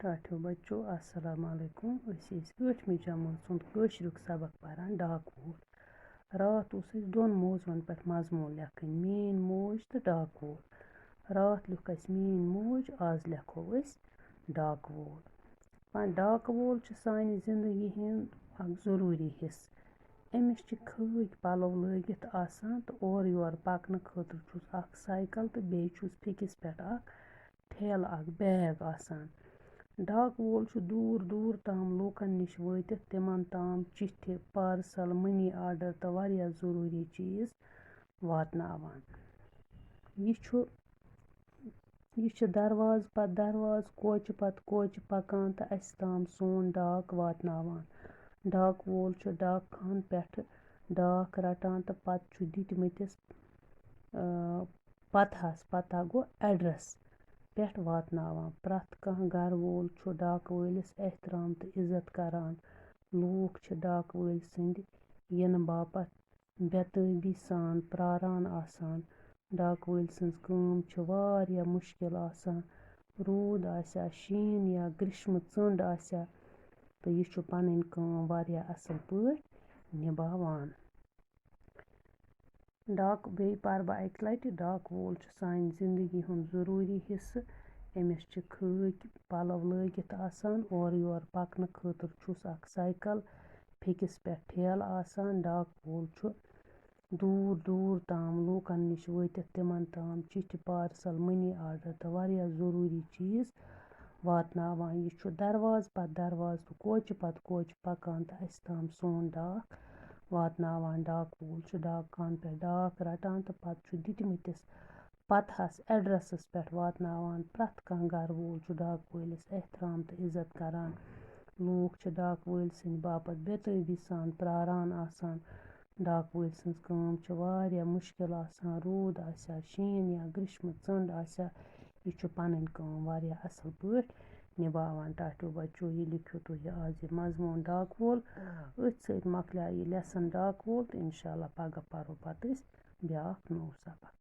ٹاٹھیو بچو السلام علیکم أسۍ ٲسۍ 8مہِ جمٲژ ہُنٛد کٲشرُک سبق پران ڈاک وول راتھ اوس اَسہِ دۄن موضوعن پٮ۪ٹھ مضموٗن لیکھٕنۍ میٛٲنۍ موج تہٕ ڈاک وول راتھ لیوٗکھ اَسہِ میٛٲنۍ موج آز لیکھو أسۍ ڈاک وول ڈاک وول چھُ سانہِ زندگی ہُنٛد اکھ ضروٗری حصہٕ أمِس چھِ کھٲلۍ پَلو لٲگِتھ آسان تہٕ اورٕ یورٕ پَکنہٕ خٲطرٕ چھُس اکھ سایکل تہٕ بیٚیہِ چھُس پھیٚکِس پٮ۪ٹھ اکھ ٹھیلہٕ اکھ بیگ آسان ڈاک وول چھُ دوٗر دوٗر تام لوٗکن نِش وٲتِتھ تِمن تام چِٹھِ پارسل مٔنی آرڈر تہٕ واریاہ ضروٗری چیٖز واتناوان یہِ چھُ دروازٕ پتہٕ دروازٕ کوچہِ پتہٕ کوچہِ پکان تہٕ اَسہِ تام سون ڈاک واتناوان ڈاک وول چھُ ڈاک خانہٕ پٮ۪ٹھٕ ڈاک رٹان تہٕ پتہٕ چھُ دِتمٕتِس پتہ گوٚو ایڈرس پٮ۪ٹھ واتناوان پرٛٮ۪تھ کانٛہہ گرٕ وول چھُ ڈاکہٕ وٲلِس احترام تہٕ عزت کران لوٗکھ چھِ ڈاکہٕ وٲلۍ سٕنٛدِ یِنہٕ باپتھ بےٚتٲبی سان پرٛاران آسان ڈاکہٕ وٲلۍ سٕنٛز کٲم چھِ واریاہ مُشکِل آسان روٗد آسیا شیٖن یا گرٛیٖشمہٕ ژٔنٛڈ آسیا تہٕ یہِ چھُ پنٕنۍ کٲم واریاہ اَصٕل پٲٹھۍ نِباوان بیٚیہِ پَرٕ بہٕ اَکہِ لَٹہِ ڈاک وول چھُ سانہِ زندگی ہُنٛد ضروٗری حِصہٕ أمِس چھِ کھٲلۍ پَلو لٲگِتھ آسان اورٕ یورٕ پَکنہٕ خٲطرٕ چھُس اکھ سایکل پھیٚکِس پٮ۪ٹھ ٹھیلہٕ آسان ڈاک وول چھُ دوٗر دوٗر تام لوٗکن نِش وٲتِتھ تِمن تام چِٹھِ پارسل مٔنی آرڈر تہٕ واریاہ ضروٗری چیٖز واتناوان یہِ چھُ دروازٕ پتہٕ دروازٕ تہٕ کوچہِ پتہٕ کوچہِ پکان تہٕ اَسہِ تام سون ڈاک واتناوان ڈاک وول چھُ ڈاک خانہٕ پٮ۪ٹھ ڈاک رٹان تہٕ پتہٕ چھُ دِتمٕتِس پتہس ایڈرسس پٮ۪ٹھ واتناوان پرٛٮ۪تھ کانٛہہ گرٕ وول چھُ ڈاک وٲلِس احترام تہٕ عزت کران لوٗکھ چھِ ڈاک وٲلۍ سٕنٛدِ باپتھ بےٚتٲبی سان پرٛاران آسان ڈاک وٲلۍ سٕنٛز کٲم چھِ واریاہ مُشکِل آسان روٗد آسیا شیٖن یا گرٛیٖشمہٕ ژٔنٛڈ آسیا یہِ چھُ پنٕنۍ کٲم واریاہ اَصٕل پٲٹھۍ نِباوان ٹاٹھیو بچو یہِ لیکھِو تُہۍ آز یہِ مضموٗن ڈاک وول أتھۍ سۭتۍ مۄکلیو یہِ لیسن ڈاک وول تہٕ اِنشاء اللہ پگاہ پرو پتہٕ أسۍ بیٛاکھ نوٚو سبق